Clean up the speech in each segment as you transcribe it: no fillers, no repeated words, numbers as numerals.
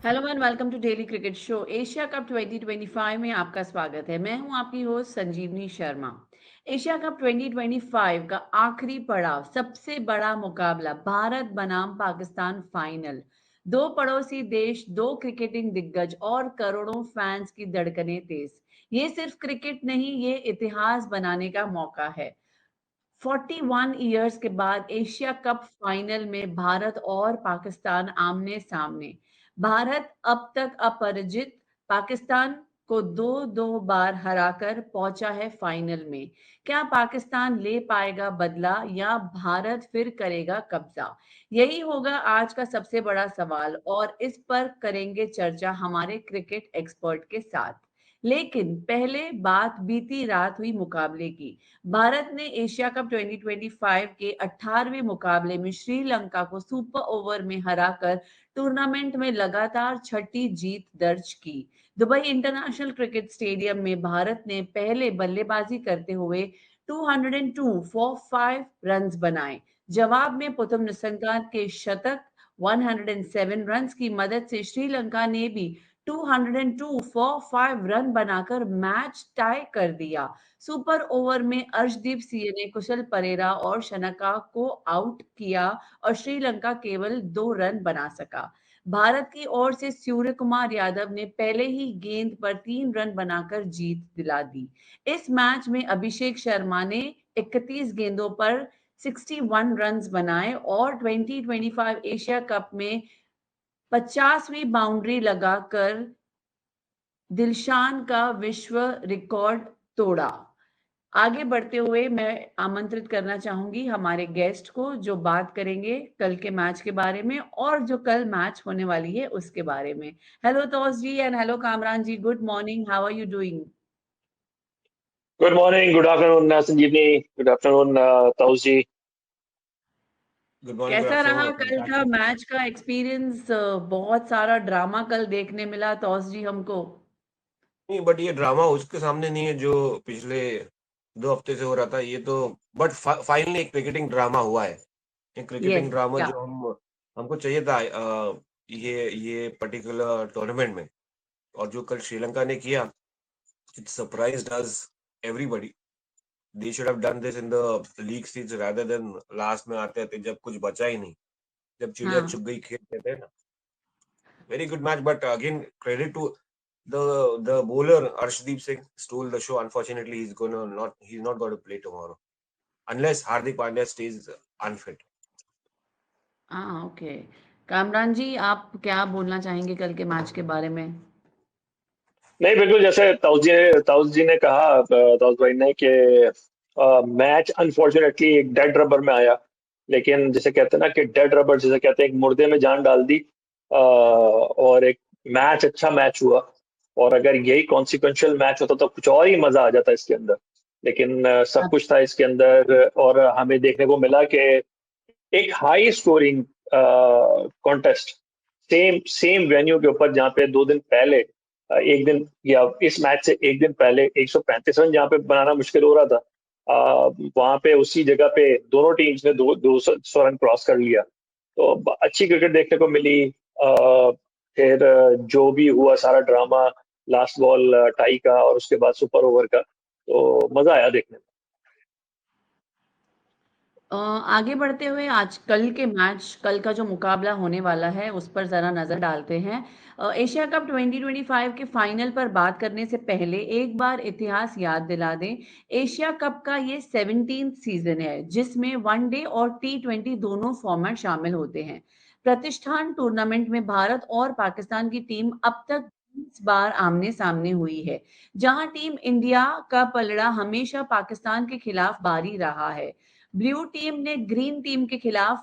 Hello and welcome to daily cricket show. Asia cup 2025 में आपका स्वागत है। मैं हूं आपकी host Sanjeevani Sharma. Asia cup 2025 का आखिरी पड़ाव, सबसे बड़ा मुकाबला, भारत बनाम पाकिस्तान फाइनल। दो पड़ोसी देश, दो क्रिकेटिंग दिग्गज और करोड़ों फैंस की धड़कनें तेज। ये सिर्फ क्रिकेट नहीं, ये इतिहास बनाने का मौका है। 41 ईयर्स के बाद एशिया कप फाइनल में भारत और पाकिस्तान आमने सामने। भारत अब तक अपराजित, पाकिस्तान को दो दो बार हराकर पहुंचा है फाइनल में। क्या पाकिस्तान ले पाएगा बदला या भारत फिर करेगा कब्जा? यही होगा आज का सबसे बड़ा सवाल और इस पर करेंगे चर्चा हमारे क्रिकेट एक्सपर्ट के साथ। लेकिन पहले बात बीती रात हुई मुकाबले की। भारत ने एशिया कप 2025 के 18वें मुकाबले में श्रीलंका को सुपर ओवर में हराकर टूर्नामेंट में लगातार छठी जीत दर्ज की। दुबई इंटरनेशनल क्रिकेट स्टेडियम में भारत ने पहले बल्लेबाजी करते हुए 202 फॉर 5 रन्स बनाए। जवाब में पुथुम निसंगा के शतक, 107 रन्स की मदद से श्रीलंका ने भी 202 फॉर 5 रन बनाकर मैच टाई कर दिया। सुपर ओवर में अर्शदीप सिंह ने कुशल परेरा और शनका को आउट किया और श्रीलंका केवल 2 रन बना सका। भारत की ओर से सूर्य कुमार यादव ने पहले ही गेंद पर 3 रन बनाकर जीत दिला दी। इस मैच में अभिषेक शर्मा ने 31 गेंदों पर 61 रन बनाए और 2025 एशिया कप में 50वीं बाउंड्री लगाकर दिलशान का विश्व रिकॉर्ड तोड़ा। आगे बढ़ते हुए मैं आमंत्रित करना चाहूंगी हमारे गेस्ट को, जो बात करेंगे कल के मैच के बारे में और जो कल मैच होने वाली है उसके बारे में। Hello Taus ji and hello Kamran ji, good morning, how are you doing? Good morning, good afternoon, Sanjeevni. Good afternoon, Taus ji. Good कैसा रहा आफ्टरनून कल का फैंटास्टिक। मैच का एक्सपीरियंस? बहुत सारा ड्रामा कल देखने मिला तौस जी हमको। नहीं, बट ये ड्रामा उसके सामने नहीं है जो पिछले 2 हफ्ते से हो रहा था। ये तो बट फाइनली एक क्रिकेटिंग ड्रामा हुआ है। एक क्रिकेटिंग यस, ड्रामा या जो हमको चाहिए था ये पर्टिकुलर टूर्नामेंट में। और जो कल श्रीलंका ने किया, it surprised us everybody. They should have done this in the league stage rather than last में आते आते जब कुछ बचा ही नहीं, जब चिड़िया हाँ। चुग गई खेल कहते हैं ना। Very good match, but again, credit to the bowler Arshdeep Singh stole the show. Unfortunately, he's not going to play tomorrow unless Hardik Pandya stays unfit. हाँ, ओके। कामरान जी, आप क्या बोलना चाहेंगे कल के मैच के बारे में? नहीं, बिल्कुल जैसे ताउस जी ने कहा, ताउस भाई ने कि मैच अनफॉर्चुनेटली एक डेड रबर में आया। लेकिन जैसे कहते हैं ना कि डेड रबर, जैसे कहते हैं, एक मुर्दे में जान डाल दी। और एक मैच, अच्छा मैच हुआ। और अगर यही कॉन्सिक्वेंशियल मैच होता तो कुछ और ही मजा आ जाता इसके अंदर। लेकिन सब कुछ था इसके अंदर और हमें देखने को मिला कि एक high scoring contest, same same venue के ऊपर, जहाँ पे 2 दिन पहले, एक दिन या इस मैच से एक दिन पहले 135 रन जहाँ पे बनाना मुश्किल हो रहा था, वहां पे उसी जगह पे दोनों टीम्स ने 200 रन क्रॉस कर लिया। तो अच्छी क्रिकेट देखने को मिली। फिर जो भी हुआ सारा ड्रामा, लास्ट बॉल टाई का और उसके बाद सुपर ओवर का, तो मजा आया देखने में। आगे बढ़ते हुए आज कल के मैच, कल का जो मुकाबला होने वाला है उस पर जरा नजर डालते हैं। एशिया कप 2025 के फाइनल पर बात करने से पहले एक बार इतिहास याद दिला दें। एशिया कप का ये 17th सीजन है जिसमें वनडे और T20 दोनों फॉर्मेट शामिल होते हैं। प्रतिष्ठान टूर्नामेंट में भारत और पाकिस्तान की टीम अब तक 20 बार आमने सामने हुई है, जहां टीम इंडिया का पलड़ा हमेशा पाकिस्तान के खिलाफ भारी रहा है। ब्लू टीम ने ग्रीन टीम के खिलाफ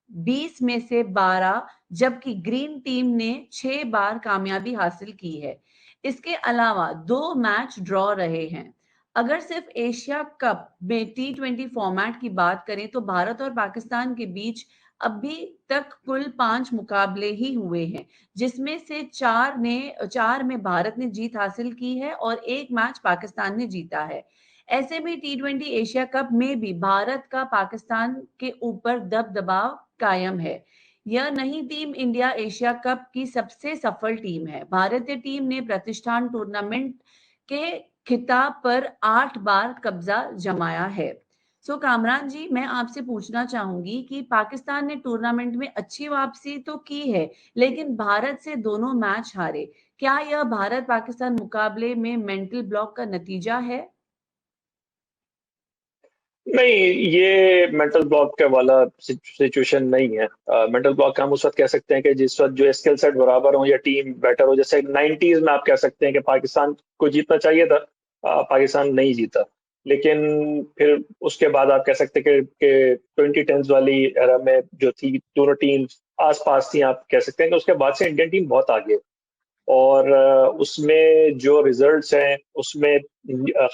20 में से 12, जबकि ग्रीन टीम ने 6 बार कामयाबी हासिल की है। इसके अलावा 2 मैच ड्रॉ रहे हैं। अगर सिर्फ एशिया कप में T20 फॉर्मेट की बात करें तो भारत और पाकिस्तान के बीच अभी तक कुल 5 मुकाबले ही हुए हैं, जिसमें से 4 में भारत ने जीत हासिल की है और एक मैच पाकिस्तान ने जीता है। ऐसे में T20 एशिया कप में भी भारत का पाकिस्तान के ऊपर दबदबा कायम है। यह नई टीम इंडिया एशिया कप की सबसे सफल टीम है। भारतीय टीम ने प्रतिष्ठान टूर्नामेंट के खिताब पर 8 बार कब्जा जमाया है। सो कामरान जी, मैं आपसे पूछना चाहूंगी कि पाकिस्तान ने टूर्नामेंट में अच्छी वापसी तो की है, लेकिन भारत से दोनों मैच हारे। क्या यह भारत पाकिस्तान मुकाबले में मेंटल ब्लॉक का नतीजा है? नहीं, ये मेंटल ब्लॉक का वाला सिचुएशन नहीं है। मेंटल ब्लॉक हम उस वक्त कह सकते हैं कि जिस वक्त जो स्किल सेट बराबर हो या टीम बेटर हो, जैसे 90s में आप कह सकते हैं कि पाकिस्तान को जीतना चाहिए था, पाकिस्तान नहीं जीता। लेकिन फिर उसके बाद आप कह सकते हैं कि 2010s वाली एरा में जो थी, दोनों टीम आस-पास थी, आप कह सकते हैं कि उसके बाद से इंडियन टीम बहुत आगे है। और उसमें जो रिजल्ट्स हैं, उसमें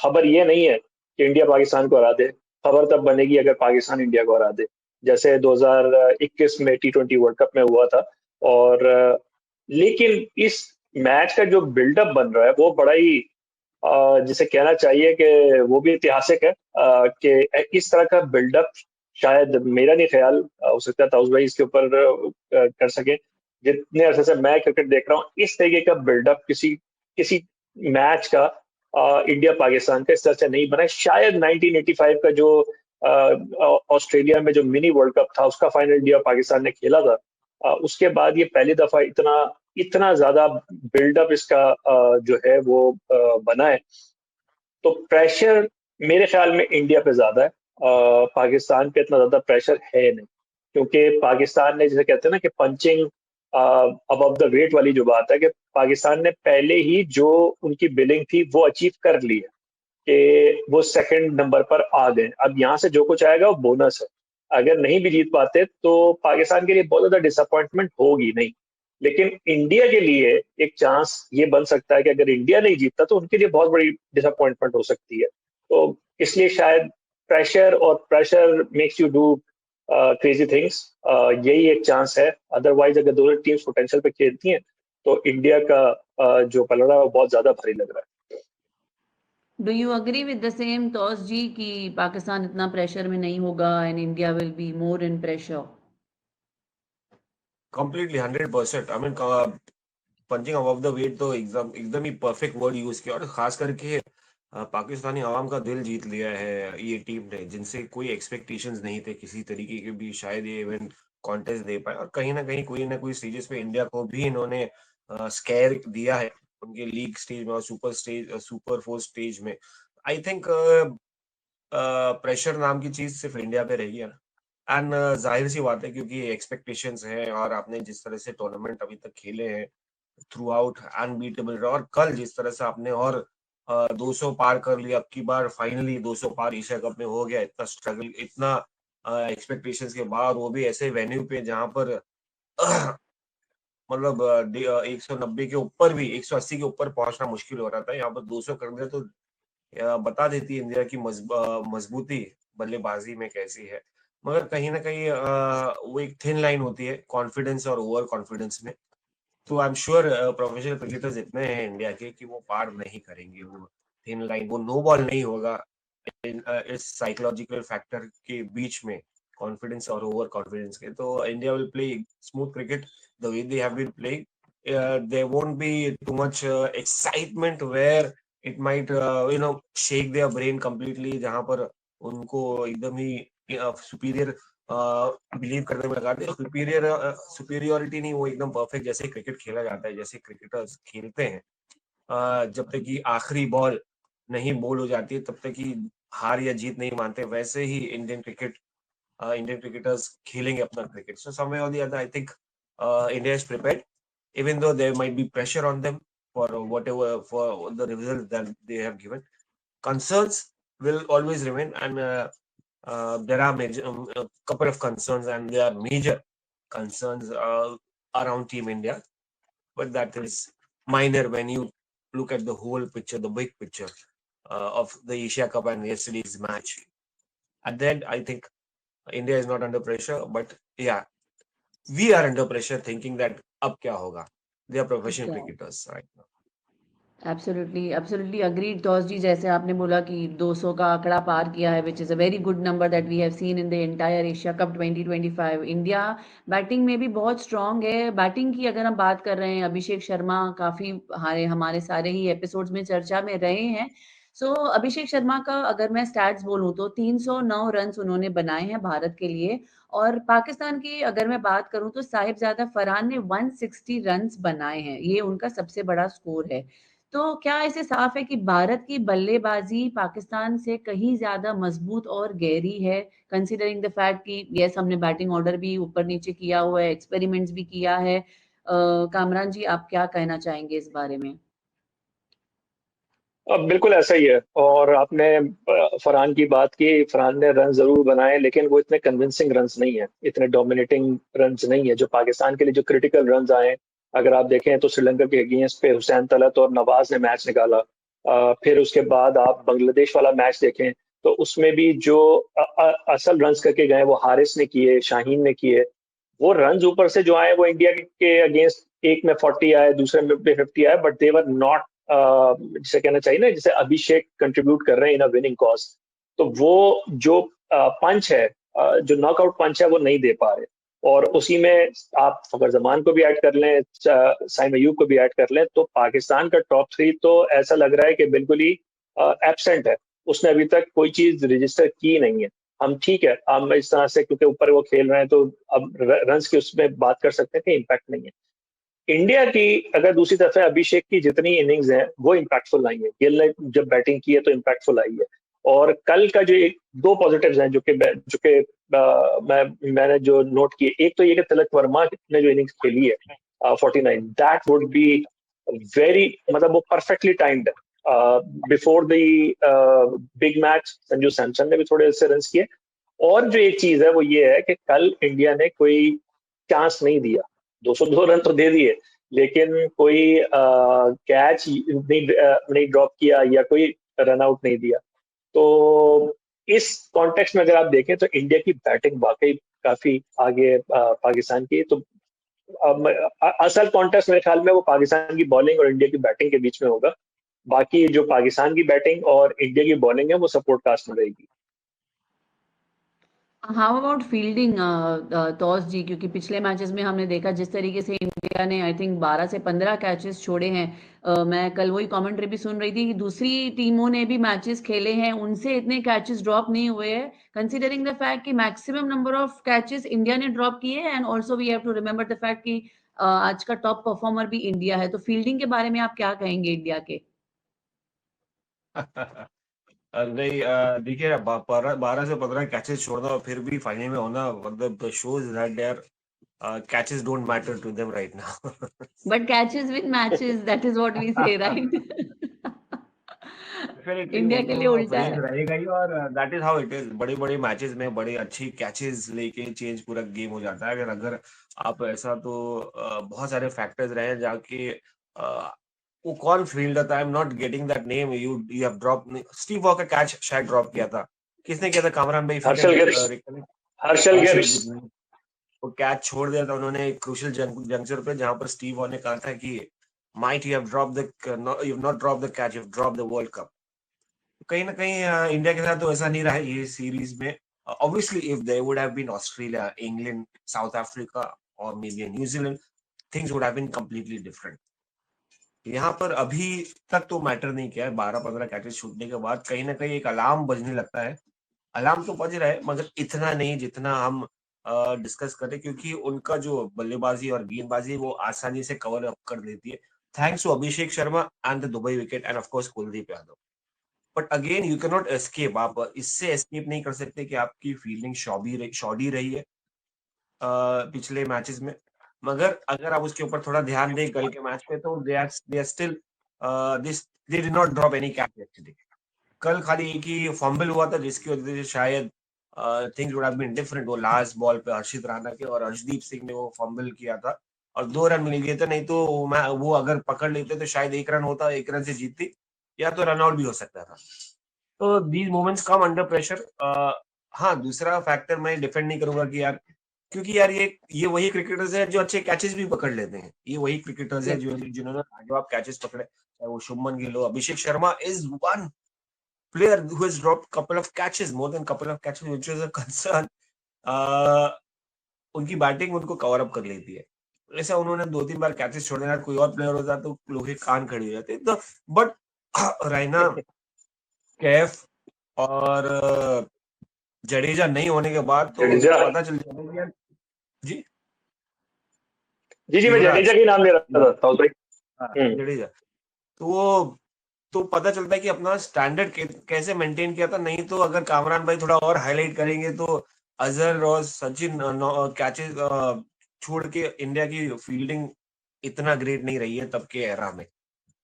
खबर ये नहीं है कि इंडिया पाकिस्तान को हरा दे। खबर तब बनेगी अगर पाकिस्तान इंडिया को हरा दे, जैसे 2021 में T20 वर्ल्ड कप में हुआ था। और लेकिन इस मैच का जो बिल्डअप बन रहा है वो बड़ा ही जिसे कहना चाहिए कि वो भी ऐतिहासिक है, कि इस तरह का बिल्डअप शायद, मेरा नहीं ख्याल, हो सकता है ताउस भाई इसके ऊपर कर सके। जितने अरसे से मैं क्रिकेट देख रहा हूँ, इस तरीके का बिल्डअप किसी किसी मैच का इंडिया पाकिस्तान का इस तरह से नहीं बना है। शायद 1985 का जो ऑस्ट्रेलिया में जो मिनी वर्ल्ड कप था, उसका फाइनल इंडिया पाकिस्तान ने खेला था, उसके बाद ये पहली दफा इतना इतना ज्यादा बिल्डअप इसका जो है वो बना है। तो प्रेशर मेरे ख्याल में इंडिया पे ज्यादा है, पाकिस्तान पे इतना ज्यादा प्रेशर है नहीं, क्योंकि पाकिस्तान ने, जैसे कहते हैं ना कि पंचिंग अबव द वेट वाली जो बात है, कि पाकिस्तान ने पहले ही जो उनकी बिलिंग थी वो अचीव कर ली है, कि वो सेकंड नंबर पर आ गए। अब यहाँ से जो कुछ आएगा वो बोनस है। अगर नहीं भी जीत पाते तो पाकिस्तान के लिए बहुत ज्यादा डिसअपॉइंटमेंट होगी नहीं, लेकिन इंडिया के लिए एक चांस ये बन सकता है कि अगर इंडिया नहीं जीतता तो उनके लिए बहुत बड़ी डिसअपॉइंटमेंट हो सकती है। तो इसलिए शायद pressure makes you do crazy things, यही एक चांस है। अदरवाइज अगर दोनों टीम्स पोटेंशियल पे खेलती हैं तो इंडिया का जो पलड़ा है वो बहुत ज्यादा भारी लग रहा है। Do you agree with the same Taus ji कि पाकिस्तान इतना प्रेशर में नहीं होगा and India will be more in pressure? Completely 100%. I mean, punching above the weight तो एकदम एकदम ही परफेक्ट वर्ड यूज किया, और खास करके पाकिस्तानी आवाम का दिल जीत लिया है ये टीम ने, जिनसे कोई एक्सपेक्टेशंस नहीं थे किसी तरीके के भी, शायद ये इवेंट कॉन्टेस्ट दे पाए। और कहीं ना कोई स्टेजेस पे इंडिया को भी इन्होंने स्केयर दिया है उनके लीग स्टेज में और सुपर 4 स्टेज में। आई थिंक प्रेशर नाम की चीज सिर्फ इंडिया पे रही है ना। एंड जाहिर सी बात है, क्योंकि एक्सपेक्टेशंस हैं और आपने जिस तरह से टूर्नामेंट अभी तक खेले हैं थ्रू आउट अनबीटेबल, और कल जिस तरह से आपने और 200 पार कर लिया, अब की बार फाइनली 200 पार एशिया कप में हो गया, इतना स्ट्रगल, इतना एक्सपेक्टेशंस के बाद, वो भी ऐसे वेन्यू पे जहां पर मतलब 190 के ऊपर भी 180 के ऊपर पहुंचना मुश्किल हो रहा था, यहाँ पर 200 कर दिया, तो बता देती है इंडिया की मजबूती बल्लेबाजी में कैसी है। मगर कहीं ना कहीं वो एक थिन लाइन होती है कॉन्फिडेंस और ओवर कॉन्फिडेंस में। तो I am sure professional cricketers इतने हैं इंडिया के कि वो पार नहीं करेंगे वो थिन लाइन, वो नो बॉल नहीं होगा इस साइकोलॉजिकल फैक्टर के बीच में, कॉन्फिडेंस और ओवर कॉन्फिडेंस के। तो India will play smooth cricket the way they have been playing. There won't be too much excitement where it might shake their brain completely, जहां पर उनको एकदम ही सुपीरियर बिलीव करने में लगा दे। सुपीरियोरिटी नहीं, वो एकदम परफेक्ट जैसे क्रिकेट खेला जाता है, जैसे क्रिकेटर्स खेलते हैं, जब तक कि आखिरी बॉल नहीं बोल हो जाती है तब तक कि हार या जीत नहीं मानते, वैसे ही इंडियन क्रिकेटर्स खेलेंगे अपना क्रिकेट। सो समवे और the other I think India is prepared, even though there might be pressure on them for the results that they have given. Concerns will always remain, and there are a couple of concerns, and there are major concerns around Team India, but that is minor when you look at the whole picture, the big picture of the Asia Cup and yesterday's match. At the end, I think India is not under pressure, but yeah, we are under pressure thinking that ab kya hoga. They are professional cricketers right now. Absolutely agreed Taus ji, जैसे आपने बोला कि 200 का आंकड़ा पार किया है, which is a very good number that we have seen in the entire Asia cup 2025। India batting में भी बहुत स्ट्रांग है। बैटिंग की अगर हम बात कर रहे हैं, अभिषेक शर्मा काफ़ी हमारे सारे ही एपिसोड्स में चर्चा में रहे हैं। सो अभिषेक शर्मा का अगर मैं स्टैट्स बोलूँ तो 309 रन्स उन्होंने बनाए हैं भारत के लिए। और पाकिस्तान की अगर मैं बात करूँ तो साहिबजादा फरहान ने 160 रन्स बनाए हैं, ये उनका सबसे बड़ा स्कोर है। तो क्या ऐसे साफ है कि भारत की बल्लेबाजी पाकिस्तान से कहीं ज्यादा मजबूत और गहरी है, कंसीडरिंग द फैक्ट कि यस हमने बैटिंग ऑर्डर भी ऊपर नीचे किया हुआ है, एक्सपेरिमेंट्स भी किया है। कामरान जी, आप क्या कहना चाहेंगे इस बारे में? बिल्कुल ऐसा ही है। और आपने फरहान की बात की, फरहान ने रन जरूर बनाए, लेकिन वो इतने कन्विंसिंग रन्स नहीं है, इतने डोमिनेटिंग रन्स नहीं है जो पाकिस्तान के लिए जो क्रिटिकल रन्स आए। अगर आप देखें तो श्रीलंका के अगेंस्ट पे हुसैन तलत और नवाज ने मैच निकाला। फिर उसके बाद आप बांग्लादेश वाला मैच देखें तो उसमें भी जो असल रन्स करके गए वो हारिस ने किए, शाहीन ने किए। वो रन्स ऊपर से जो आए वो इंडिया के अगेंस्ट एक में 40 आए, दूसरे में 50 आए, बट दे वर नॉट, जिसे कहना चाहिए ना, जैसे अभिषेक कंट्रीब्यूट कर रहे हैं इन अ विनिंग कॉज। तो वो जो पंच है, जो नॉकआउट पंच है, वो नहीं दे पा रहे। और उसी में आप फखर जमान को भी ऐड कर लें, साइम अयूब को भी ऐड कर लें, तो पाकिस्तान का टॉप 3 तो ऐसा लग रहा है कि बिल्कुल ही एब्सेंट है। उसने अभी तक कोई चीज रजिस्टर की नहीं है। हम ठीक है, हम इस तरह से क्योंकि ऊपर वो खेल रहे हैं तो अब रन्स की उसमें बात कर सकते हैं कि इम्पैक्ट नहीं है। इंडिया की अगर दूसरी तरफ है, अभिषेक की जितनी इनिंग्स हैं वो इम्पैक्टफुल आई है। गिल ने जब बैटिंग की है तो इम्पैक्टफुल आई है। और कल का जो एक दो पॉजिटिव्स हैं जो कि मैंने जो नोट किए, एक तो ये कि तिलक वर्मा ने जो इनिंग्स खेली है 49, दैट वुड बी वेरी, मतलब वो परफेक्टली टाइम्ड है। Before the big match Sanju Samson ने भी थोड़े से रन किए। और जो एक चीज है वो ये है कि कल इंडिया ने कोई चांस नहीं दिया। 202 रन तो दे दिए, लेकिन कोई कैच नहीं ड्रॉप किया या कोई रन आउट नहीं दिया। तो इस कॉन्टेक्स्ट में अगर आप देखें तो इंडिया की बैटिंग वाकई काफी आगे पाकिस्तान की। तो असल कॉन्टेक्स्ट मेरे ख्याल में वो पाकिस्तान की बॉलिंग और इंडिया की बैटिंग के बीच में होगा। बाकी जो पाकिस्तान की बैटिंग और इंडिया की बॉलिंग है वो सपोर्ट कास्ट में रहेगी। हाउ अबाउट फील्डिंग तौस जी, क्योंकि पिछले मैचेस में हमने देखा जिस तरीके से इंडिया ने आई थिंक 12 से 15 कैचेस छोड़े हैं। मैं कल वही कमेंट्री भी सुन रही थी कि दूसरी टीमों ने भी मैचेस खेले हैं, उनसे इतने कैचेस ड्रॉप नहीं हुए हैं, कंसीडरिंग द फैक्ट कि maximum number of catches India ने ड्रॉप किए हैं। And also we have to remember the fact कि आज का टॉप परफॉर्मर भी इंडिया है। तो फील्डिंग के बारे में आप क्या कहेंगे इंडिया के? नहीं, देखिए 12 से 15 कैचेस छोड़ना और फिर भी फाइनल में होना, मतलब shows that there catches don't matter to them right now. But catches win matches, that is what we say, right? Definitely India वो के लिए तो उल्टा फ्रेज है। रहेगा ही, और that is how it is. बड़े बड़े मैचेस में बड़े अच्छी कैचेस लेके चेंज पूरा गेम हो जाता है। अगर आप ऐसा तो बहुत सारे फैक्टर्स रहे हैं जाके वो कौन फील्डर था, आई am not getting that name, you you have drop, Steve Waugh का कैच शायद ड्रॉप किया था। किसने किया था कामरान भाई, if you can Herschelle Gibbs. Recollect? Harshal Herschelle Gibbs. Gibbs ने वो कैच छोड़ दिया था उन्होंने क्रूशियल जंक्चर पे, जहां पर स्टीव वॉ ने कहा था कि might you have drop the, you have not drop the catch, you have drop the world cup. कहीं ना कहीं इंडिया के साथ तो ऐसा नहीं रहा है ये सीरीज में। Obviously if there would have been Australia, England, South Africa और maybe New Zealand, things would have been completely different. यहाँ पर अभी तक तो मैटर नहीं किया है। 12-15 कैचेस छूटने के बाद कहीं ना कहीं एक अलार्म बजने लगता है। अलार्म तो बज रहा है मगर इतना नहीं जितना हम डिस्कस करें, क्योंकि उनका जो बल्लेबाजी और गेंदबाजी वो आसानी से कवर अप कर देती है, thanks to Abhishek Sharma and the Dubai wicket and of course Kuldeep Yadav. But again you can not escape, आप इससे एस्केप नहीं कर सकते कि आपकी फील्डिंग शॉडी रही है पिछले मैचेस में। मगर अगर आप उसके ऊपर थोड़ा ध्यान दें कल के मैच पे, तो they are still this, they did not drop any catch actually. कल खाली एक ही फंबल हुआ था जिसकी वजह से शायद things would have been different. वो लास्ट बॉल पे हर्षित राणा के और अर्शदीप सिंह ने वो फंबल किया था और 2 रन मिल गए थे। नहीं तो वो अगर पकड़ लेते तो शायद 1 रन होता, 1 रन से जीतती, या तो रन आउट भी हो सकता था। तो these moments come under pressure. हाँ, दूसरा फैक्टर मैं डिफेंड नहीं करूंगा कि यार, क्योंकि यार ये वही क्रिकेटर्स हैं जो अच्छे कैचेस भी पकड़ लेते हैं। ये वही क्रिकेटर्स हैं जो जिन्होंने लाजवाब कैचेस पकड़े। वो शुभमन गिल हो, Abhishek Sharma is one player who has dropped couple of catches, more than couple of catches, which is a concern. उनकी बैटिंग उनको कवर अप कर लेती है। ऐसा उन्होंने 2-3 बार कैचेस छोड़े ना, कोई और प्लेयर होता तो लोग के कान खड़े हो जाते। तो बट रैना, कैफ और जडेजा नहीं होने के बाद तो पता चल जाता है यार। जी जी जी, मैं जडेजा की नाम ले रहा था भाई। जडेजा तो पता चलता है कि अपना स्टैंडर्ड कैसे मेंटेन किया था। नहीं तो अगर कामरान भाई थोड़ा और हाईलाइट करेंगे तो अजहर और सचिन कैचेस छोड़ के इंडिया की फील्डिंग इतना ग्रेट नहीं रही है तब के एरा में।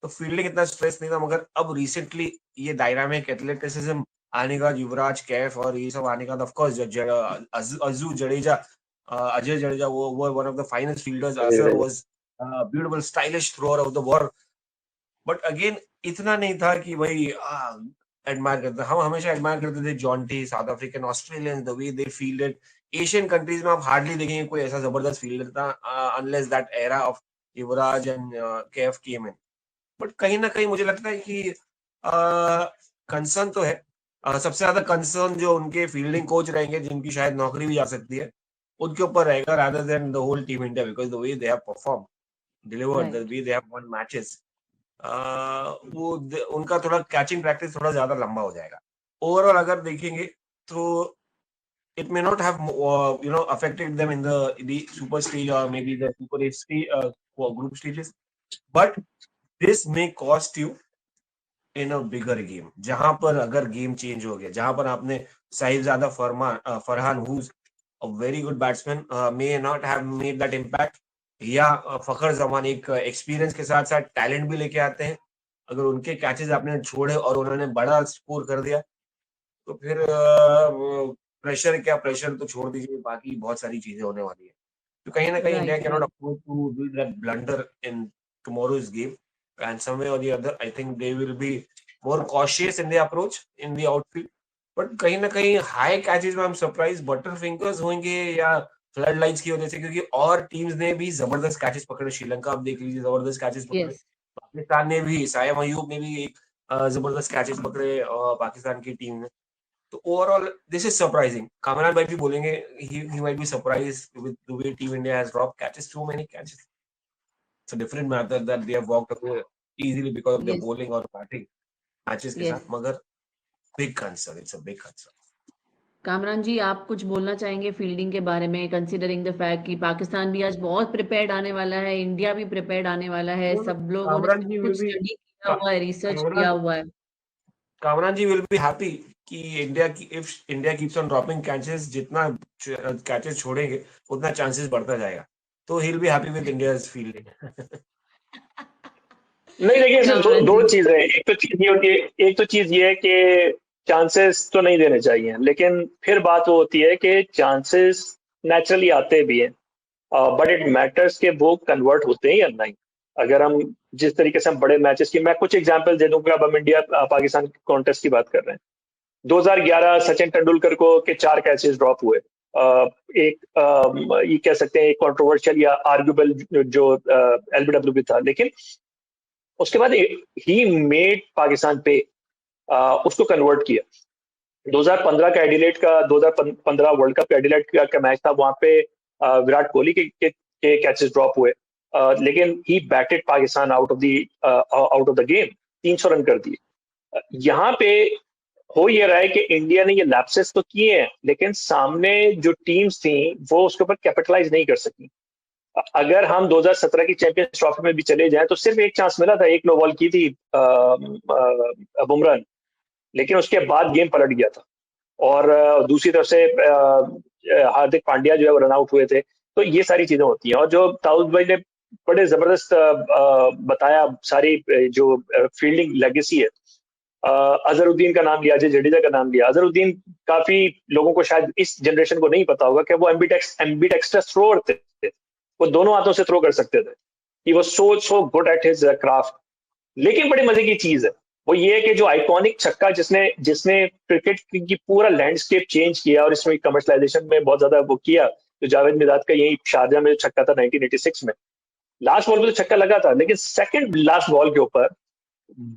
तो फील्डिंग इतना स्ट्रेस नहीं था, मगर अब रिसेंटली ये डायनामिक एथलेटिसिज्म आने का, युवराज, कैफ और ये सब आने का, ऑफ कोर्स अजू जडेजा, अजय जडेजा वो one of the finest fielders. Azhar was beautiful stylish thrower of the ball, but again इतना नहीं था कि भाई एडमायर करते। हम हमेशा एडमायर करते थे Jonty, south African, Australian, the way they fielded. Asian countries में आप हार्डली देखेंगे कोई ऐसा जबरदस्त फील्डर था, unless that era of Yuvraj and KF came in. But कहीं ना कहीं मुझे लगता है कि कंसर्न तो है। सबसे ज्यादा कंसर्न जो उनके फील्डिंग कोच रहेंगे, जिनकी शायद नौकरी भी जा सकती है, उनके ऊपर रहेगा, rather than the whole team India, because the way they have perform, delivered, the way they have won matches, वो उनका थोड़ा कैचिंग प्रैक्टिस थोड़ा ज्यादा लंबा हो जाएगा। ओवरऑल अगर देखेंगे तो it may not have affected them in the super stage or maybe the super 8 stage, group stages, but this may cost you in a bigger game, जहां पर अगर गेम चेंज हो गया, जहां पर आपने Sahibzada Farhan who's a very good batsman may not have made that impact, या फखर जमान एक एक्सपीरियंस के साथ साथ टैलेंट भी लेके आते हैं, अगर उनके कैचेस आपने छोड़े और उन्होंने बड़ा स्कोर कर दिया तो फिर प्रेशर क्या, प्रेशर तो छोड़ दीजिए, बाकी बहुत सारी चीजें होने वाली है। तो कहीं ना कहीं India can not afford to do that blunder in tomorrow's game, and some way or the other I think they will be more cautious in the approach in the outfield. But कहीं ना कहीं high catches में हम surprise butter fingers होंगे या flood lights की वजह से, क्योंकि और टीम्स ने भी जबरदस्त कैचेस पकड़े। श्रीलंका आप देख लीजिए, जबरदस्त कैचेस पकड़े। पाकिस्तान ने भी, सायम अयूब ने भी एक जबरदस्त कैचेस पकड़े पाकिस्तान की टीम ने। तो overall this is surprising. Kamran भाई भी बोलेंगे, he might be surprised with the way Team India has dropped catches, too many catches. It's a different matter that they have walked away easily because of their bowling or batting matches के साथ, मगर big concern, it's a big concern. Kamran जी, आप कुछ बोलना चाहेंगे fielding के बारे में, कंसीडरिंग द फैक्ट कि पाकिस्तान भी आज बहुत प्रिपेयर्ड आने वाला है, इंडिया भी प्रिपेयर्ड आने वाला है, सब लोगों ने कुछ स्टडी किया हुआ है, रिसर्च किया हुआ है। कामरान जी विल बी हैप्पी कि if India keeps on dropping catches, जितना कैचेस छोड़ेंगे उतना चांसेस बढ़ता जाएगा, तो he will be happy with India's fielding. नहीं, देखिए दो चीजें, एक तो चीज ये है कि चांसेस तो नहीं देने चाहिए, लेकिन फिर बात वो होती है कि चांसेस नेचुरली आते भी हैं, बट इट मैटर्स के वो कन्वर्ट होते हैं या नहीं। अगर हम जिस तरीके से हम बड़े मैचेस की, मैं कुछ एग्जांपल दे दूंगा। अब हम इंडिया पाकिस्तान कॉन्टेस्ट की बात कर रहे हैं। 2011 सचिन तेंदुलकर को के 4 कैचेस ड्रॉप हुए। एक ये कह सकते हैं एक कंट्रोवर्शियल या आर्ग्यूबल जो एलबीडब्ल्यू भी था, लेकिन उसके बाद ही मेड पाकिस्तान पे उसको कन्वर्ट किया। 2015 का एडिलेड का 2015 वर्ल्ड कप एडिलेड का मैच था, वहां पे विराट कोहली के कैचेस ड्रॉप हुए, लेकिन ही batted Pakistan out of the game, 300 run कर दिए। यहाँ पे हो ये रहा है कि इंडिया ने ये लैप्सेस तो किए हैं, लेकिन सामने जो टीम्स थी वो उसके ऊपर कैपिटलाइज नहीं कर सकी। अगर हम 2017 की चैंपियंस ट्रॉफी में भी चले जाएं तो सिर्फ एक चांस मिला था, एक नो बॉल की थी बुमराह, लेकिन उसके बाद गेम पलट गया था। और दूसरी तरफ से हार्दिक पांड्या जो है वो रन आउट हुए थे। तो ये सारी चीजें होती हैं। और जो ताउस भाई ने बड़े जबरदस्त बताया, सारी जो फील्डिंग लेगेसी है, अजहरुद्दीन का नाम लिया, अजय जडेजा का नाम लिया। अजहरुद्दीन काफी लोगों को शायद इस जनरेशन को नहीं पता होगा कि वो एम्बिडेक्स्ट्रस थ्रोअर थे, वो दोनों हाथों से थ्रो कर सकते थे। He was so good at his craft. लेकिन बड़ी मजे की चीज है वो ये है कि जो आइकॉनिक छक्का जिसने क्रिकेट की पूरा लैंडस्केप चेंज किया और इसमें कमर्शलाइजेशन में बहुत ज्यादा वो किया, तो जावेद मिराज का यही शारजा में जो छक्का था 1986 में, लास्ट बॉल पे तो छक्का लगा था, लेकिन सेकंड लास्ट बॉल के ऊपर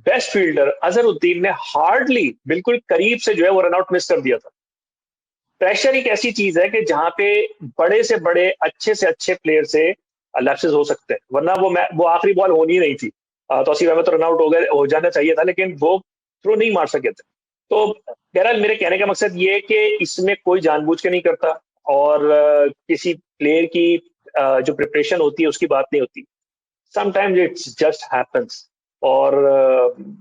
बेस्ट फील्डर अजहरुद्दीन ने हार्डली बिल्कुल करीब से जो है वो रनआउट मिस कर दिया था। प्रेशर एक ऐसी चीज है कि जहां पे बड़े से अच्छे प्लेयर से लैप्सेस हो सकते हैं, वरना वो आखिरी बॉल होनी ही नहीं थी। तौसीफ अहमद तो रनआउट हो जाना चाहिए था, लेकिन वो थ्रो नहीं मार सके थे। तो बहरहाल मेरे कहने का मकसद ये है कि इसमें कोई जानबूझ के नहीं करता, और किसी प्लेयर की जो प्रिपरेशन होती है उसकी बात नहीं होती। Sometimes it's just happens. और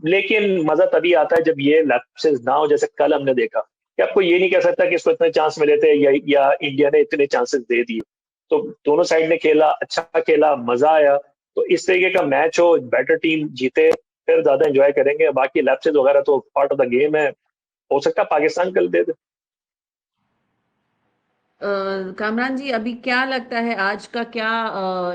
लेकिन मजा तभी आता है जब ये लैप्सेस ना हो, जैसे कल हमने देखा कि आपको ये नहीं कह सकता कि इसको इतने चांस मिले थे या इंडिया ने इतने चांसेस दे दिए। तो दोनों साइड ने खेला, अच्छा खेला, मजा आया। तो इस तरीके का मैच हो, बेटर टीम जीते, फिर ज्यादा एंजॉय करेंगे। बाकी लैप्सेस वगैरह तो पार्ट ऑफ द गेम है, हो सकता है पाकिस्तान कल दे दे। कामरान जी, अभी क्या लगता है आज का क्या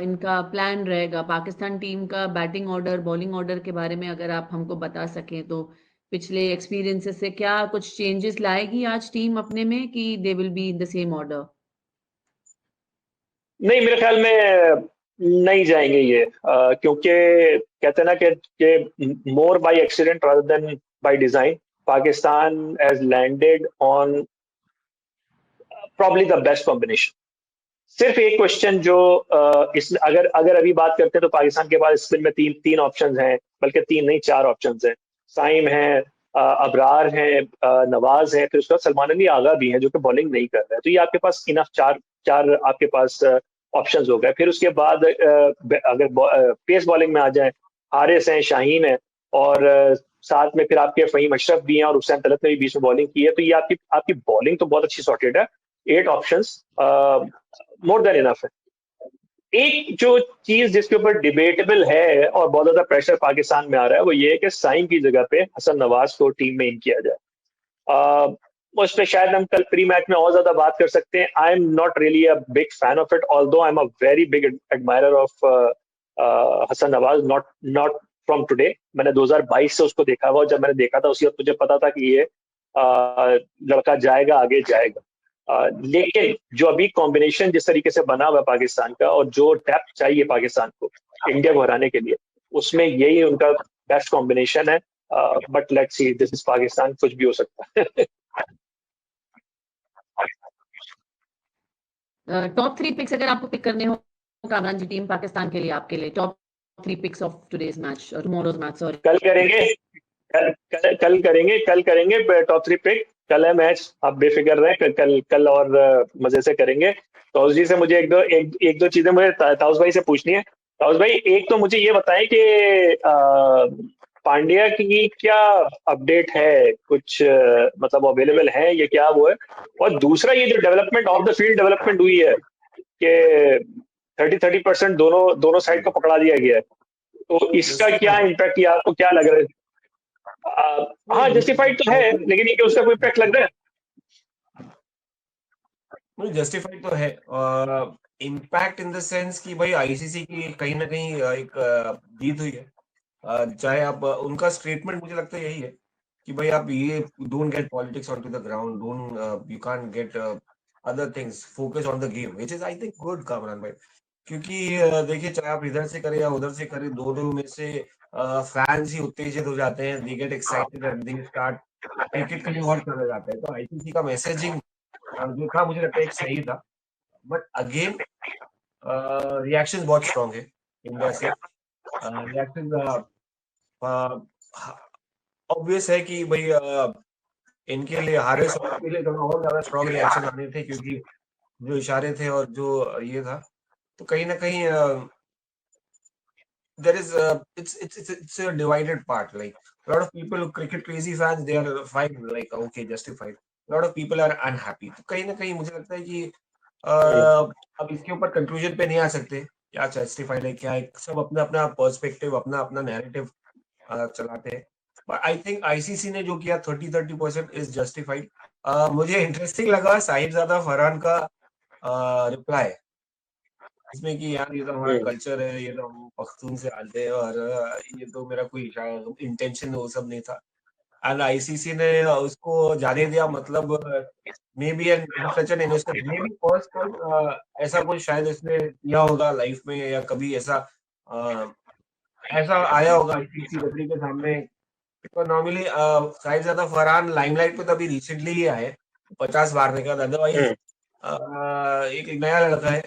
इनका प्लान रहेगा पाकिस्तान टीम का? बैटिंग ऑर्डर, बॉलिंग ऑर्डर के बारे में अगर आप हमको बता सकें तो पिछले एक्सपीरियंसेस से क्या कुछ चेंजेस लाएगी आज टीम अपने में, कि दे will be in the same order? नहीं, मेरे ख्याल में नहीं जाएंगे ये, क्योंकि कहते हैं ना कि more by accident rather than by design, Pakistan has landed on probably the best combination. सिर्फ एक क्वेश्चन जो इस अगर अगर अभी बात करते हैं तो पाकिस्तान के पास स्पिन में तीन तीन ऑप्शंस हैं, बल्कि तीन नहीं चार ऑप्शंस हैं। साइम है, अबरार है, नवाज है, फिर उसके बाद सलमान अली आगा भी हैं जो कि बॉलिंग नहीं कर रहे हैं। तो ये आपके पास इनफ चार चार आपके पास ऑप्शंस हो गए। फिर उसके बाद अगर पेस बॉलिंग में आ जाए, हारिस हैं, शाहीन है, और साथ में फिर आपके फहीम अशरफ भी हैं, और हुसैन तलत ने भी बीच में बॉलिंग की है। तो ये आपकी आपकी बॉलिंग तो बहुत अच्छी सॉर्टेड है। 8 ऑप्शंस मोर देन इनफ है। एक जो चीज जिसके ऊपर डिबेटेबल है और बहुत ज्यादा प्रेशर पाकिस्तान में आ रहा है, वो ये है कि साइम की जगह पे हसन नवाज को टीम में इन किया जाए। उस पर शायद हम कल प्री मैच में और ज्यादा बात कर सकते हैं। I am not really a big fan of it, although I am a very big admirer of Hasan Nawaz, not not from today. मैंने 2022 से उसको देखा हुआ, जब मैंने देखा था उसी वक्त मुझे पता था कि ये लड़का जाएगा, आगे जाएगा। लेकिन जो अभी कॉम्बिनेशन जिस तरीके से बना हुआ है पाकिस्तान का, और जो डेप्थ चाहिए पाकिस्तान को इंडिया को हराने के लिए, उसमें यही उनका बेस्ट कॉम्बिनेशन है। But let's see, this is Pakistan, कुछ भी हो सकता है। टॉप 3 पिक्स अगर आपको पिक करने हो कामरान जी, टीम पाकिस्तान के लिए, आपके लिए top 3 picks of today's match और टुमारोज मैच, सॉरी। कल करेंगे, कल करेंगे टॉप 3 पिक। कल है मैच, आप बेफिक्र रहें। कल और मजे से करेंगे। ताउस जी से मुझे एक दो चीजें मुझे ताउस भाई से पूछनी है। ताउस भाई, एक तो मुझे ये बताएं कि पांड्या की क्या अपडेट है, कुछ मतलब अवेलेबल है, ये क्या वो है? और दूसरा, ये जो development of the field development हुई है कि 30% दोनों दोनों साइड को पकड़ा दिया गया है, तो इसका क्या इम्पैक्ट, या आपको क्या लग रहा है? हाँ, जस्टिफाइड तो है, लेकिन ये कि उसका कोई इम्पैक्ट लग रहा है? जस्टिफाइड तो है। इम्पैक्ट इन द सेंस कि भाई आईसीसी की कहीं ना कहीं एक जीत हुई है। चाहे आप उनका स्टेटमेंट मुझे लगता है यही है कि भाई आप ये don't get politics on to the ground, don't you can't get other things, focus on the game, which is I think good Kamran भाई। क्योंकि देखिए, चाहे आप इधर से करें या उधर से करें, दोनों में से फैंस ही उत्तेजित हो जाते हैं, they get excited and they start cricket कहीं और चले जाते हैं। तो आईसीसी का मैसेजिंग जो था मुझे लगता है एक सही था, बट अगेन रिएक्शन बहुत स्ट्रॉन्ग है इंडिया से। रिएक्शन ऑब्वियस है कि भाई इनके लिए, हारिस के लिए थोड़ा और ज्यादा स्ट्रॉन्ग रिएक्शन आने थे, क्योंकि जो इशारे थे और जो ये था, तो कहीं ना कहीं there is it's a divided part. Like a lot of people, cricket crazy fans, they are fine, like okay, justified. A lot of people are unhappy. तो कहीं ना कहीं मुझे लगता है कि अब इसके ऊपर कंक्लूजन पे नहीं आ सकते क्या जस्टिफाइड है, क्या है। सब अपना अपना पर्सपेक्टिव, अपना अपना नैरेटिव चलाते हैं। बट आई थिंक आईसीसी ने जो किया 30% इज जस्टिफाइड। मुझे इंटरेस्टिंग लगा साहिबजादा फरहान का रिप्लाई, इसमें कि यार ये तो हमारा कल्चर है, ये तो हम पख्तून से आते हैं, और ये तो मेरा कोई इंटेंशन वो सब नहीं था। एंड आईसीसी ने उसको जाने दिया, मतलब may be an such an innocent, may be first time ऐसा कुछ शायद इसने किया होगा लाइफ में, या कभी ऐसा ऐसा आया होगा आईसीसी रेफरी के सामने। तो नॉर्मली साहिब ज़्यादा फरहान लाइमलाइट पे तभी रिसेंटली ही आए 50 मारने के बाद, अदरवाइज एक नया लड़का है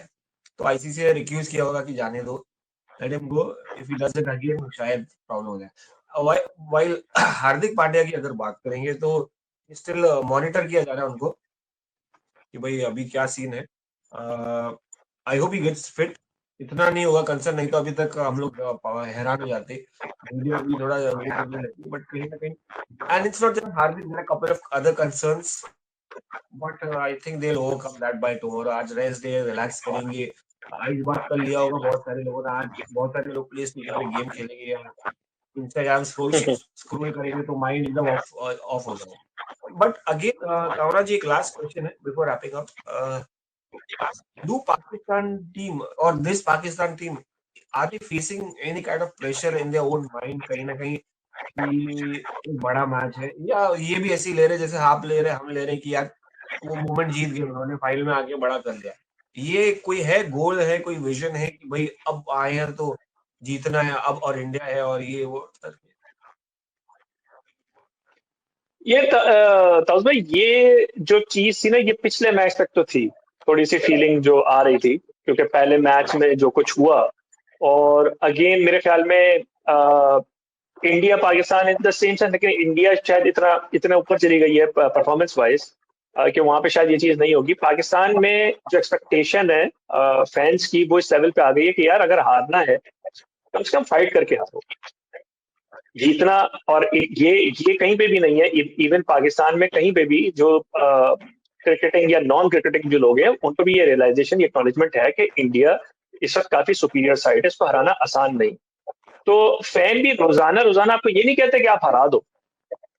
तो आईसीसी ने रिक्यूज किया होगा कि जाने दो, let him go, if he does it again शायद प्रॉब्लम हो जाए। वाइल हार्दिक पांड्या की अगर बात करेंगे तो स्टिल मॉनिटर किया जा रहा है उनको कि भाई अभी क्या सीन है। I hope he gets fit, इतना नहीं होगा कंसर्न, नहीं तो अभी तक हम लोग हैरान हो जाते, वीडियो भी थोड़ा बट कहीं ना कहीं, and it's not just Hardik, there are couple of other concerns, but I think they will overcome that by tomorrow. आज रेस्ट डे, रिलैक्स करेंगे, आज बात कर लिया होगा बहुत सारे लोगों ने, आज बहुत सारे लोग प्ले स्टेशन पे गेम खेलेंगे या इंस्टाग्राम स्क्रॉल करेंगे तो माइंड एकदम ऑफ हो जाएगा। बट अगेन कावरा जी, एक लास्ट क्वेश्चन है before wrapping up. Do Pakistan team or this Pakistan team, are they facing any kind of pressure in their own mind कहीं ना कहीं कि एक बड़ा मैच है, या ये भी ऐसे ही ले रहे जैसे आप ले रहे हम ले रहे कि यार वो मोमेंट जीत गए, उन्होंने फाइनल में आके बड़ा कर लिया? ये कोई है गोल है, कोई विजन है कि भाई अब आए हैं तो जीतना है अब, और इंडिया है और ये वो? ये ताउस भाई, ये जो चीज थी ना, ये पिछले मैच तक तो थी, थोड़ी सी फीलिंग जो आ रही थी, क्योंकि पहले मैच में जो कुछ हुआ, और अगेन मेरे ख्याल में India Pakistan in the same sense, लेकिन इंडिया शायद इतना ऊपर चली गई है परफॉर्मेंस वाइज कि वहां पे शायद ये चीज नहीं होगी। पाकिस्तान में जो एक्सपेक्टेशन है फैंस की, वो इस लेवल पे आ गई है कि यार अगर हारना है कम से कम फाइट करके हारो, जीतना। और ये कहीं पे भी नहीं है, इवन पाकिस्तान में कहीं पे भी जो क्रिकेटिंग या नॉन क्रिकेटिंग जो लोग हैं, उनको भी ये रियलाइजेशन, ये एक्नॉलेजमेंट है कि इंडिया इस वक्त काफी सुपीरियर साइड है, इसको हराना आसान नहीं। तो फैन भी रोजाना आपको ये नहीं कहते कि आप हरा दो,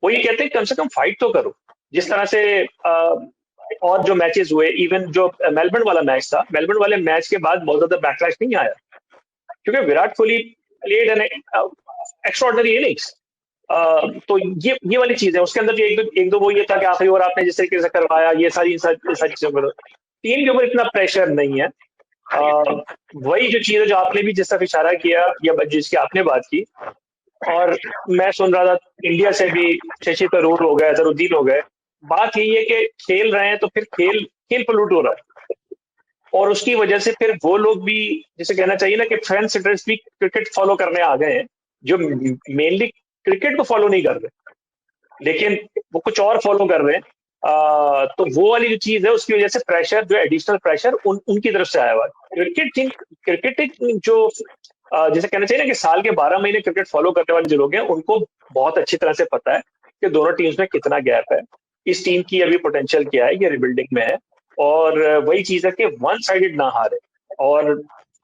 वो ये कहते हैं कम से कम फाइट तो करो। जिस तरह से और जो मैचेस हुए, इवन जो मेलबर्न वाला मैच था, मेलबर्न वाले मैच के बाद बहुत ज्यादा बैकलैश नहीं आया, क्योंकि Virat Kohli played an extraordinary innings. तो ये वाली चीज है, उसके अंदर एक दो वो ये था कि आखिरी ओवर आपने जिस तरीके से करवाया, ये सारी चीजों पर टीम के ऊपर इतना प्रेशर नहीं है। वही जो चीज है जो आपने भी जिस तरफ इशारा किया या जिसकी आपने बात की, और मैं सुन रहा था इंडिया से भी शशि तरूर हो गए, अजहरुद्दीन हो गए, बात यही है कि खेल रहे हैं तो फिर खेल पलूट हो रहा है, और उसकी वजह से फिर वो लोग भी, जिसे कहना चाहिए ना कि फैन सिटर्स भी क्रिकेट फॉलो करने आ गए हैं, जो मेनली क्रिकेट को फॉलो नहीं कर रहे, लेकिन वो कुछ और फॉलो कर रहे हैं। तो वो वाली जो चीज है, उसकी वजह से प्रेशर, जो एडिशनल प्रेशर उनकी तरफ से आया हुआ है। क्रिकेट जो जिसे कहना चाहिए ना कि साल के 12 महीने क्रिकेट फॉलो करने वाले जो लोग हैं, उनको बहुत अच्छी तरह से पता है कि दोनों टीम्स में कितना गैप है, इस टीम की अभी पोटेंशियल क्या है, ये रिबिल्डिंग में है। और वही चीज है कि वन साइडेड ना हारे, और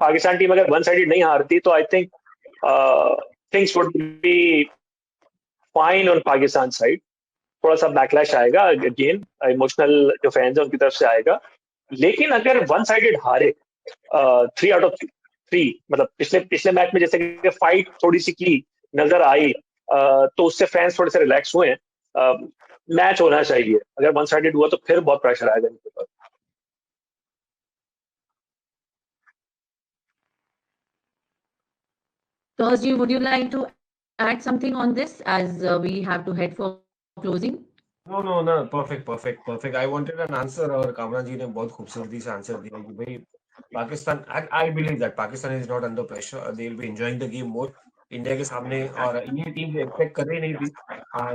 पाकिस्तान टीम अगर वन साइडेड नहीं हारती तो I think things would be fine on Pakistan side. थोड़ा सा बैकलैश आएगा, अगेन इमोशनल जो फैंस है उनकी तरफ से आएगा, लेकिन अगर वन साइडेड हारे 3 आउट ऑफ 3, मतलब पिछले मैच में जैसे कि फाइट थोड़ी सी की नजर आई, तो उससे फैंस थोड़े से रिलैक्स हुए हैं। मैच होना चाहिए, अगर वन साइडेड हुआ तो फिर बहुत प्रेशर आएगा इनके ऊपर। Torsji, would you like to add something on this as we have to head for closing? No, perfect. I wanted an answer, और कामरा जी ने बहुत खूबसूरती से आंसर दिया कि भाई Pakistan, I believe that Pakistan is not under pressure, they will be enjoying the game more India के सामने, और ये टीम एक्सपेक्ट कर ही नहीं थी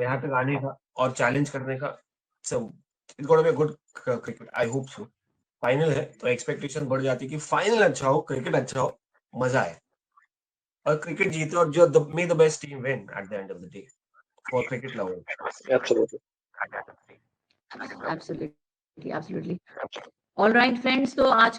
यहाँ तक आने का और चैलेंज करने का। So it's gonna be a good cricket, I hope so. Final है तो एक्सपेक्टेशन बढ़ जाती है कि फाइनल अच्छा हो, क्रिकेट अच्छा हो, मजा आए और क्रिकेट जीते, और जो मे the best team win at the end of the day for cricket lovers. Absolutely. All right, friends, तो आज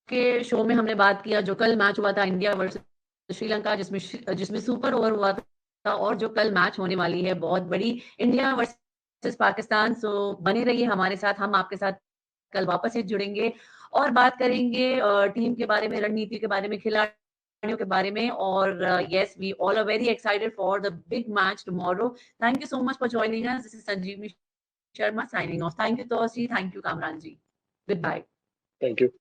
के शो में हमने बात किया जो कल मैच हुआ था इंडिया वर्सेस श्रीलंका, जिसमें सुपर ओवर हुआ था, और जो कल मैच होने वाली है बहुत बड़ी, इंडिया वर्सेस पाकिस्तान। सो बने रहिए हमारे साथ, हम आपके साथ कल वापस से जुड़ेंगे और बात करेंगे टीम के बारे में, रणनीति के बारे में, खिलाड़ियों के बारे में, और yes, we all are very excited for the big match tomorrow. Thank you so much for joining us. This is Sanjeevni Sharma signing off. Thank you, Tosi. Thank you, Kamran ji. Goodbye. Thank you.